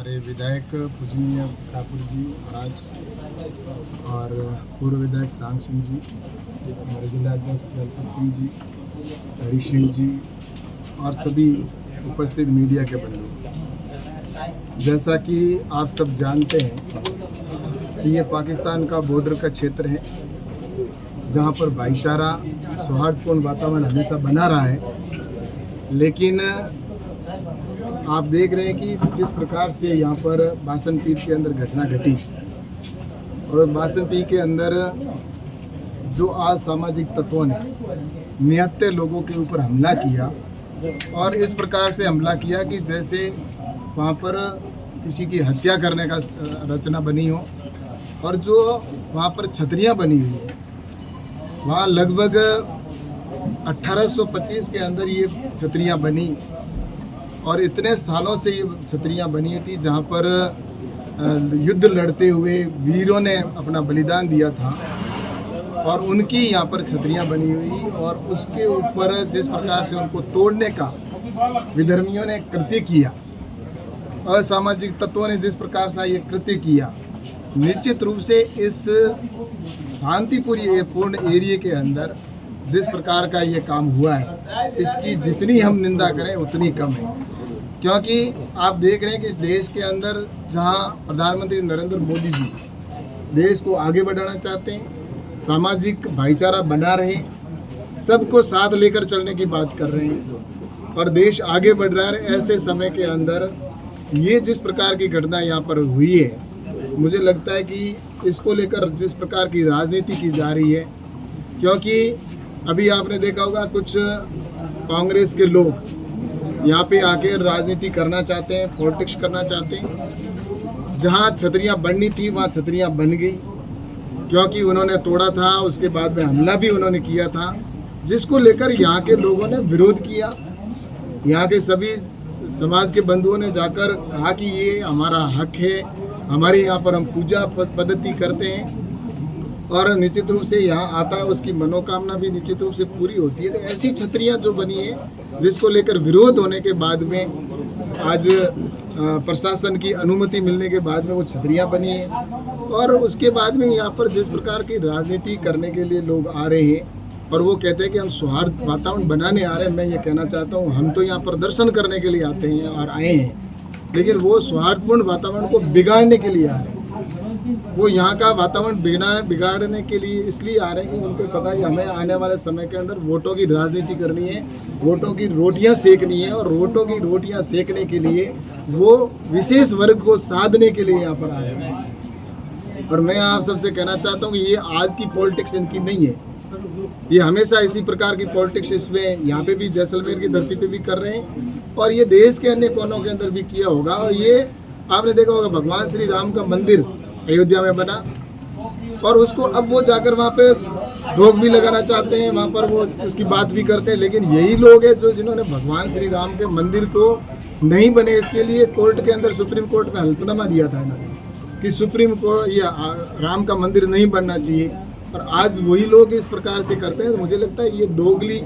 हमारे विधायक पूजनीय ठाकुर जी महाराज और पूर्व विधायक सांग सिंह जी, हमारे जिलाध्यक्ष दलपत सिंह जी, हरीश सिंह जी और सभी उपस्थित मीडिया के बंधु, जैसा कि आप सब जानते हैं कि ये पाकिस्तान का बॉर्डर का क्षेत्र है जहाँ पर भाईचारा सौहार्दपूर्ण वातावरण हमेशा बना रहा है। लेकिन आप देख रहे हैं कि जिस प्रकार से यहाँ पर बासनपीर के अंदर घटना घटी और बासनपीर के अंदर जो असामाजिक तत्वों ने निहत्थे लोगों के ऊपर हमला किया और इस प्रकार से हमला किया कि जैसे वहाँ पर किसी की हत्या करने का रचना बनी हो। और जो वहाँ पर छतरियाँ बनी हुई है, वहाँ लगभग 1825 के अंदर ये छतरियाँ बनी और इतने सालों से ये छतरियाँ बनी थी जहाँ पर युद्ध लड़ते हुए वीरों ने अपना बलिदान दिया था और उनकी यहाँ पर छतरियाँ बनी हुई। और उसके ऊपर जिस प्रकार से उनको तोड़ने का विधर्मियों ने कृत्य किया, असामाजिक तत्वों ने जिस प्रकार से ये कृत्य किया, निश्चित रूप से इस शांतिपूर्ण एरिया के अंदर जिस प्रकार का ये काम हुआ है, इसकी जितनी हम निंदा करें उतनी कम है। क्योंकि आप देख रहे हैं कि इस देश के अंदर जहां प्रधानमंत्री नरेंद्र मोदी जी देश को आगे बढ़ाना चाहते हैं, सामाजिक भाईचारा बना रहे, सबको साथ लेकर चलने की बात कर रहे हैं और देश आगे बढ़ रहा है, ऐसे समय के अंदर ये जिस प्रकार की घटना यहाँ पर हुई है, मुझे लगता है कि इसको लेकर जिस प्रकार की राजनीति की जा रही है, क्योंकि अभी आपने देखा होगा कुछ कांग्रेस के लोग यहाँ पे आके राजनीति करना चाहते हैं, पॉलिटिक्स करना चाहते हैं। जहाँ छतरियाँ बननी थी वहाँ छतरियाँ बन गई, क्योंकि उन्होंने तोड़ा था, उसके बाद में हमला भी उन्होंने किया था, जिसको लेकर यहाँ के लोगों ने विरोध किया। यहाँ के सभी समाज के बंधुओं ने जाकर कहा कि ये हमारा हक है, हमारे यहाँ पर हम पूजा पद्धति करते हैं और निश्चित रूप से यहाँ आता है, उसकी मनोकामना भी निश्चित रूप से पूरी होती है। तो ऐसी छतरियाँ जो बनी है जिसको लेकर विरोध होने के बाद में आज प्रशासन की अनुमति मिलने के बाद में वो छतरियाँ बनी है। और उसके बाद में यहाँ पर जिस प्रकार की राजनीति करने के लिए लोग आ रहे हैं और वो कहते हैं कि हम सौहार्द वातावरण बनाने आ रहे हैं, मैं ये कहना चाहता हूँ हम तो यहाँ पर दर्शन करने के लिए आते हैं और आए हैं, लेकिन वो सौहार्दपूर्ण वातावरण को बिगाड़ने के लिए आ रहे हैं। वो यहाँ का वातावरण बिगाड़ने के लिए इसलिए आ रहे हैं कि उनको पता है कि हमें आने वाले समय के अंदर वोटों की राजनीति करनी है, वोटों की रोटियां सेकनी है और वोटों की रोटियां सेकने के लिए वो विशेष वर्ग को साधने के लिए यहाँ पर आ रहे हैं। और मैं आप सबसे कहना चाहता हूँ कि ये आज की पॉलिटिक्स इनकी नहीं है, ये हमेशा इसी प्रकार की पॉलिटिक्स इसमें यहाँ पे भी जैसलमेर की धरती पे भी कर रहे हैं और ये देश के अन्य कोनों के अंदर भी किया होगा। और ये आपने देखा होगा भगवान श्री राम का मंदिर अयोध्या में बना और उसको अब वो जाकर वहाँ पे रोक भी लगाना चाहते हैं, वहाँ पर वो उसकी बात भी करते हैं। लेकिन यही लोग हैं जो जिन्होंने भगवान श्री राम के मंदिर को नहीं बने, इसके लिए कोर्ट के अंदर सुप्रीम कोर्ट में हल्फनामा दिया था इन्होंने कि सुप्रीम कोर्ट ये राम का मंदिर नहीं बनना चाहिए। और आज वही लोग इस प्रकार से करते हैं। तो मुझे लगता है ये दोगली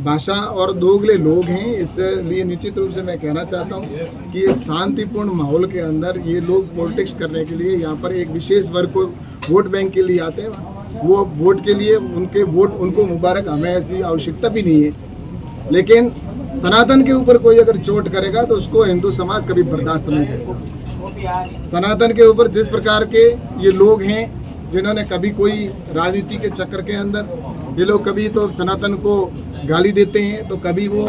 भाषा और दोगले लोग हैं। इसलिए निश्चित रूप से मैं कहना चाहता हूं कि ये शांतिपूर्ण माहौल के अंदर ये लोग पॉलिटिक्स करने के लिए यहाँ पर एक विशेष वर्ग को वोट बैंक के लिए आते हैं। वो वोट के लिए उनके वोट उनको मुबारक, हमें ऐसी आवश्यकता भी नहीं है। लेकिन सनातन के ऊपर कोई अगर चोट करेगा तो उसको हिंदू समाज कभी बर्दाश्त नहीं करेगा। सनातन के ऊपर जिस प्रकार के ये लोग हैं जिन्होंने कभी कोई राजनीति के चक्कर के अंदर ये लोग कभी तो सनातन को गाली देते हैं, तो कभी वो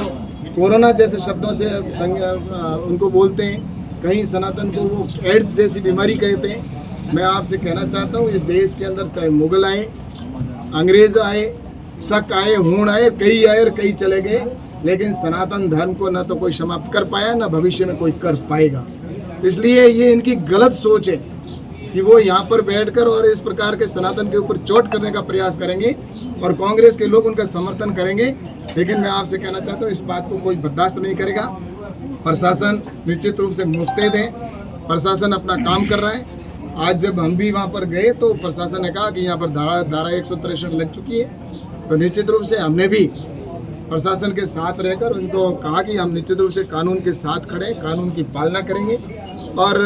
कोरोना जैसे शब्दों से उनको बोलते हैं, कहीं सनातन को वो एड्स जैसी बीमारी कहते हैं। मैं आपसे कहना चाहता हूँ इस देश के अंदर चाहे मुगल आए, अंग्रेज आए, शक आए, हूण आए, कई आए और कई चले गए, लेकिन सनातन धर्म को न तो कोई समाप्त कर पाया न भविष्य में कोई कर पाएगा। इसलिए ये इनकी गलत सोच है कि वो यहाँ पर बैठकर और इस प्रकार के सनातन के ऊपर चोट करने का प्रयास करेंगे और कांग्रेस के लोग उनका समर्थन करेंगे। लेकिन मैं आपसे कहना चाहता हूँ इस बात को कोई बर्दाश्त नहीं करेगा। प्रशासन निश्चित रूप से मुस्तैद है, प्रशासन अपना काम कर रहा है। आज जब हम भी वहाँ पर गए तो प्रशासन ने कहा कि यहाँ पर धारा 163 लग चुकी है, तो निश्चित रूप से हमने भी प्रशासन के साथ रहकर उनको कहा कि हम निश्चित रूप से कानून के साथ खड़े, कानून की पालना करेंगे और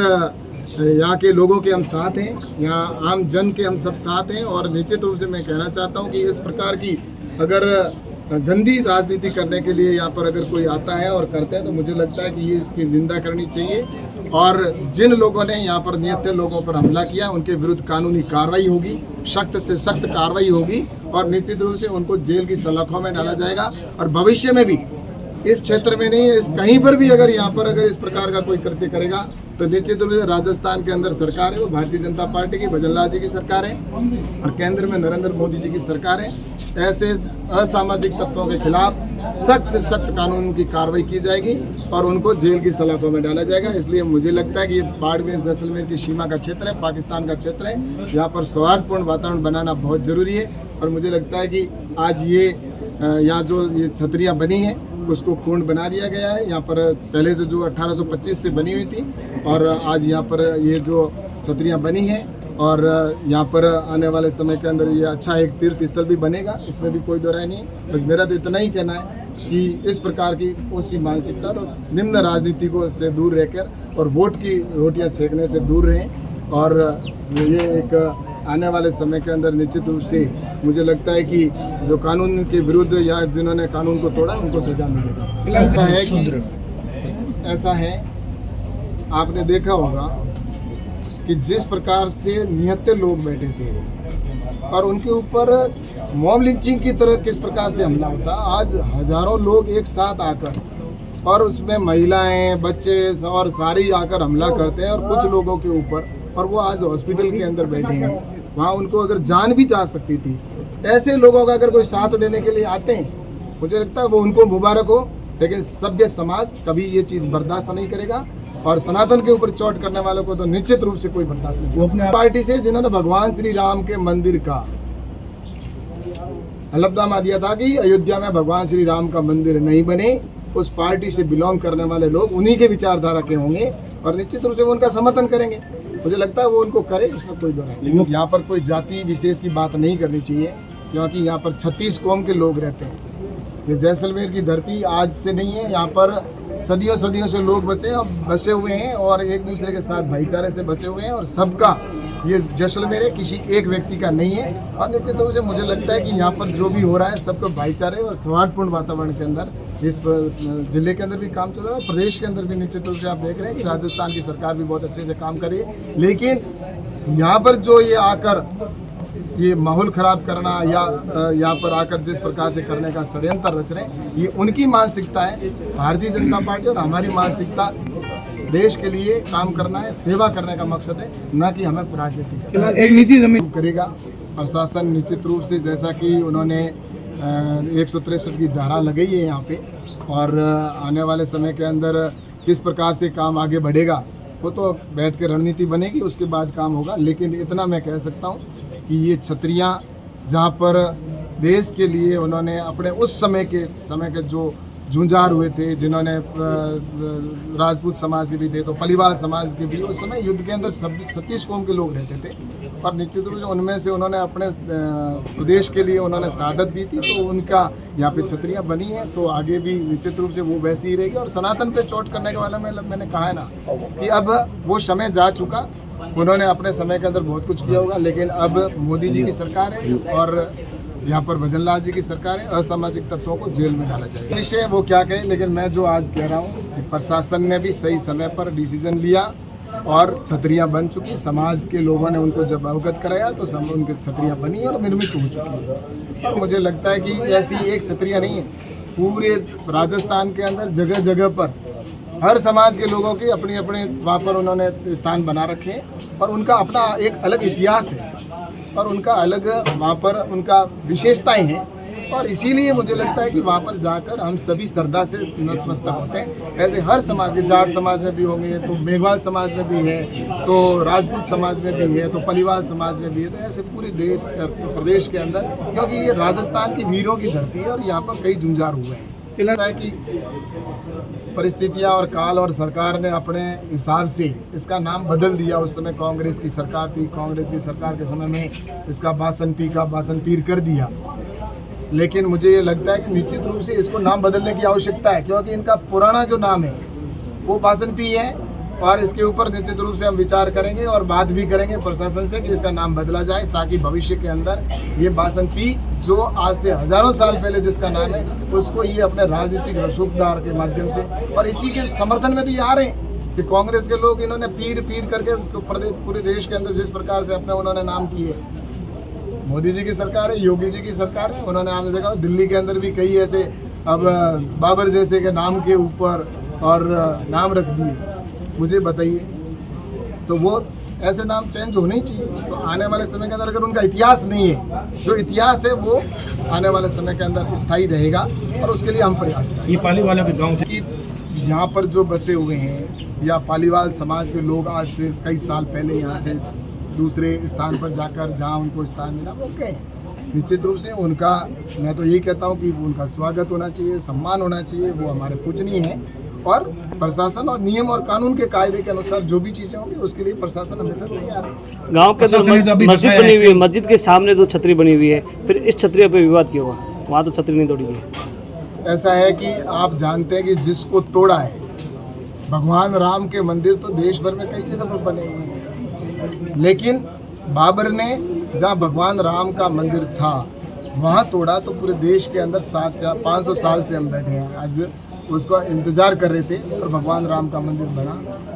यहाँ के लोगों के हम साथ हैं, यहाँ आम जन के हम सब साथ हैं। और निश्चित रूप से मैं कहना चाहता हूँ कि इस प्रकार की अगर गंदी राजनीति करने के लिए यहाँ पर अगर कोई आता है और करता है तो मुझे लगता है कि ये इसकी निंदा करनी चाहिए। और जिन लोगों ने यहाँ पर निहत्थे लोगों पर हमला किया उनके विरुद्ध कानूनी कार्रवाई होगी, सख्त से सख्त कार्रवाई होगी और निश्चित रूप से उनको जेल की सलाखों में डाला जाएगा। और भविष्य में भी इस क्षेत्र में नहीं, इस कहीं पर भी अगर यहाँ पर अगर इस प्रकार का कोई कृत्य करेगा तो निश्चित रूप से राजस्थान के अंदर सरकार है वो भारतीय जनता पार्टी की, भजन लाल जी की सरकार है और केंद्र में नरेंद्र मोदी जी की सरकार है। ऐसे असामाजिक तत्वों के खिलाफ सख्त से सख्त कानून की कार्रवाई की जाएगी और उनको जेल की सलाखों में डाला जाएगा। इसलिए मुझे लगता है कि ये बाड़मेर जैसलमेर की सीमा का क्षेत्र है, पाकिस्तान का क्षेत्र है, यहाँ पर सौहार्दपूर्ण वातावरण बनाना बहुत जरूरी है। और मुझे लगता है कि आज ये यहाँ जो ये छतरियाँ बनी हैं उसको पूर्ण बना दिया गया है। यहाँ पर पहले से जो 1825 से बनी हुई थी और आज यहाँ पर ये जो छतरियाँ बनी हैं और यहाँ पर आने वाले समय के अंदर ये अच्छा एक तीर्थ स्थल भी बनेगा, इसमें भी कोई दो राय नहीं। बस मेरा तो इतना ही कहना है कि इस प्रकार की ओसी मानसिकता और निम्न राजनीति को से दूर रहकर और वोट की रोटियाँ सेकने से दूर रहें। और ये एक आने वाले समय के अंदर निश्चित रूप से मुझे लगता है कि जो कानून के विरुद्ध या जिन्होंने कानून को तोड़ा उनको सजा मिलेगी। लगता है कि ऐसा है, आपने देखा होगा कि जिस प्रकार से निहत्थे लोग बैठे थे और उनके ऊपर मॉब लिंचिंग की तरह किस प्रकार से हमला होता, आज हजारों लोग एक साथ आकर और उसमें महिलाएं, बच्चे और सारी आकर हमला करते हैं और कुछ लोगों के ऊपर, और वो आज हॉस्पिटल के अंदर बैठे हैं। वहाँ उनको अगर जान भी जा सकती थी। ऐसे लोगों का अगर कोई साथ देने के लिए आते हैं, मुझे लगता है वो उनको मुबारक हो, लेकिन सभ्य समाज कभी ये चीज़ बर्दाश्त नहीं करेगा और सनातन के ऊपर चोट करने वालों को तो निश्चित रूप से कोई बर्दाश्त नहीं करेगा। पार्टी से जिन्होंने भगवान श्री राम के मंदिर का हलफनामा दिया था कि अयोध्या में भगवान श्री राम का मंदिर नहीं बने, उस पार्टी से बिलोंग करने वाले लोग उन्हीं के विचारधारा के होंगे और निश्चित रूप से वो उनका समर्थन करेंगे। मुझे लगता है वो उनको करे, इसमें कोई दो नहीं। यहाँ पर कोई जाति विशेष की बात नहीं करनी चाहिए क्योंकि यहाँ पर 36 कौम के लोग रहते हैं। ये जैसलमेर की धरती आज से नहीं है, यहाँ पर सदियों सदियों से लोग बसे हुए हैं और एक दूसरे के साथ भाईचारे से बसे हुए हैं और सबका ये जैसलमेर है, किसी एक व्यक्ति का नहीं है। और निश्चित रूप से मुझे लगता है कि यहाँ पर जो भी हो रहा है सबको भाईचारे और सौहार्दपूर्ण वातावरण के अंदर इस जिले के अंदर भी काम चल रहा है, प्रदेश के अंदर भी निश्चित रूप से आप देख रहे हैं कि राजस्थान की सरकार भी बहुत अच्छे से काम कर रही है। लेकिन यहाँ पर जो ये आकर ये माहौल खराब करना या यहाँ पर आकर जिस प्रकार से करने का षड्यंत्र रच रहे हैं, ये उनकी मानसिकता है। भारतीय जनता पार्टी और हमारी मानसिकता देश के लिए काम करना है, सेवा करने का मकसद है, न कि हमें राजनीति एक निजी जमीन करेगा। प्रशासन निश्चित रूप से जैसा कि उन्होंने 163 की धारा लगाई है यहाँ पे और आने वाले समय के अंदर किस प्रकार से काम आगे बढ़ेगा वो तो बैठ के रणनीति बनेगी, उसके बाद काम होगा। लेकिन इतना मैं कह सकता हूँ कि ये छतरियाँ जहाँ पर देश के लिए उन्होंने अपने उस समय के जो जूझार हुए थे, जिन्होंने राजपूत समाज के भी थे तो पलिवाल समाज के भी, उस समय युद्ध के अंदर 36 कौम के लोग रहते थे और निश्चित रूप से उनमें से उन्होंने अपने प्रदेश के लिए उन्होंने शहादत दी थी, तो उनका यहाँ पे छतरियाँ बनी हैं। तो आगे भी निश्चित रूप से वो वैसी ही रहेगी। और सनातन पे चोट करने के वाला मैंने कहा है ना कि अब वो समय जा चुका, उन्होंने अपने समय के अंदर बहुत कुछ किया होगा, लेकिन अब मोदी जी की सरकार है और यहाँ पर भजन लाल जी की सरकार है। असामाजिक तत्वों को जेल में डाला जाएगा। विषय वो क्या कहे, लेकिन मैं जो आज कह रहा हूँ कि प्रशासन ने भी सही समय पर डिसीजन लिया और छतरियाँ बन चुकी। समाज के लोगों ने उनको जब अवगत कराया तो उनकी छतरियाँ बनी और निर्मित हो चुकी है। और मुझे लगता है कि ऐसी एक छतरियाँ नहीं है, पूरे राजस्थान के अंदर जगह जगह पर हर समाज के लोगों की अपनी अपनी वहाँ पर उन्होंने स्थान बना रखे हैं और उनका अपना एक अलग इतिहास है और उनका अलग वहाँ पर उनका विशेषताएं हैं। और इसीलिए मुझे लगता है कि वहाँ पर जाकर हम सभी श्रद्धा से नतमस्तक होते हैं। ऐसे हर समाज के, जाट समाज में भी होंगे तो मेघवाल समाज में भी है, तो राजपूत समाज में भी है, तो पलिवाल समाज में भी है, तो ऐसे पूरे देश प्रदेश के अंदर, क्योंकि ये राजस्थान की वीरों की धरती है और यहाँ पर कई जूझार हुए हैं। है कि परिस्थितियां और काल और सरकार ने अपने हिसाब से इसका नाम बदल दिया। उस समय कांग्रेस की सरकार थी, कांग्रेस की सरकार के समय में इसका बासनपी का बासनपीर कर दिया। लेकिन मुझे ये लगता है कि निश्चित रूप से इसको नाम बदलने की आवश्यकता है, क्योंकि इनका पुराना जो नाम है वो बासनपी है और इसके ऊपर निश्चित रूप से हम विचार करेंगे और बात भी करेंगे प्रशासन से कि इसका नाम बदला जाए, ताकि भविष्य के अंदर ये बासंती जो आज से हजारों साल पहले जिसका नाम है उसको ये अपने राजनीतिक रसूखदार के माध्यम से, और इसी के समर्थन में तो ये आ रहे हैं कि कांग्रेस के लोग इन्होंने पीर करके प्रदेश पूरे देश के अंदर जिस प्रकार से अपने उन्होंने नाम किए। मोदी जी की सरकार है, योगी जी की सरकार है, उन्होंने आपने देखा दिल्ली के अंदर भी कई ऐसे अब बाबर जैसे के नाम के ऊपर और नाम रख दिए। मुझे बताइए, तो वो ऐसे नाम चेंज होने ही चाहिए। तो आने वाले समय के अंदर अगर उनका इतिहास नहीं है, जो इतिहास है वो आने वाले समय के अंदर स्थायी रहेगा और उसके लिए हम प्रयास करेंगे। ये पालीवाला के गाँव कि यहाँ पर जो बसे हुए हैं या पालीवाल समाज के लोग आज से कई साल पहले यहाँ से दूसरे स्थान पर जाकर जहाँ उनको स्थान मिला वो गए, निश्चित रूप से उनका, मैं तो यही कहता हूँ कि उनका स्वागत होना चाहिए, सम्मान होना चाहिए। वो हमारे पूजनीय हैं और प्रशासन और नियम और कानून के कायदे के अनुसार जो भी चीज़ें होंगी उसके लिए प्रशासन हमेशा तैयार है। गांव के अंदर मस्जिद बनी हुई है, मस्जिद के सामने 2 छतरी बनी हुई है, फिर इस छतरी पे विवाद क्यों हुआ? वहाँ तो छतरी नहीं तोड़ी है। ऐसा है कि आप जानते हैं कि जिसको तोड़ा है, भगवान राम के मंदिर तो देश भर में कई जगह पर बने हुए हैं, लेकिन बाबर ने जहाँ भगवान राम का मंदिर था वहाँ तोड़ा तो पूरे देश के अंदर 500 साल से हम बैठे हैं, आज उसका इंतज़ार कर रहे थे और भगवान राम का मंदिर बना।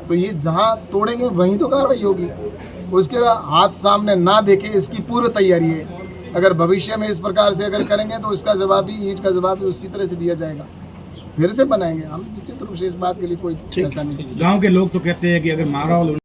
तो ये जहाँ तोड़ेंगे वहीं तो कार्रवाई होगी, उसके हाथ सामने ना देखे, इसकी पूर्व तैयारी है। अगर भविष्य में इस प्रकार से अगर करेंगे तो उसका जवाब भी, ईंट का जवाब भी उसी तरह से दिया जाएगा, फिर से बनाएंगे हम। निश्चित रूप से इस बात के लिए कोई ऐसा नहीं। गाँव के लोग तो कहते हैं कि अगर माहौल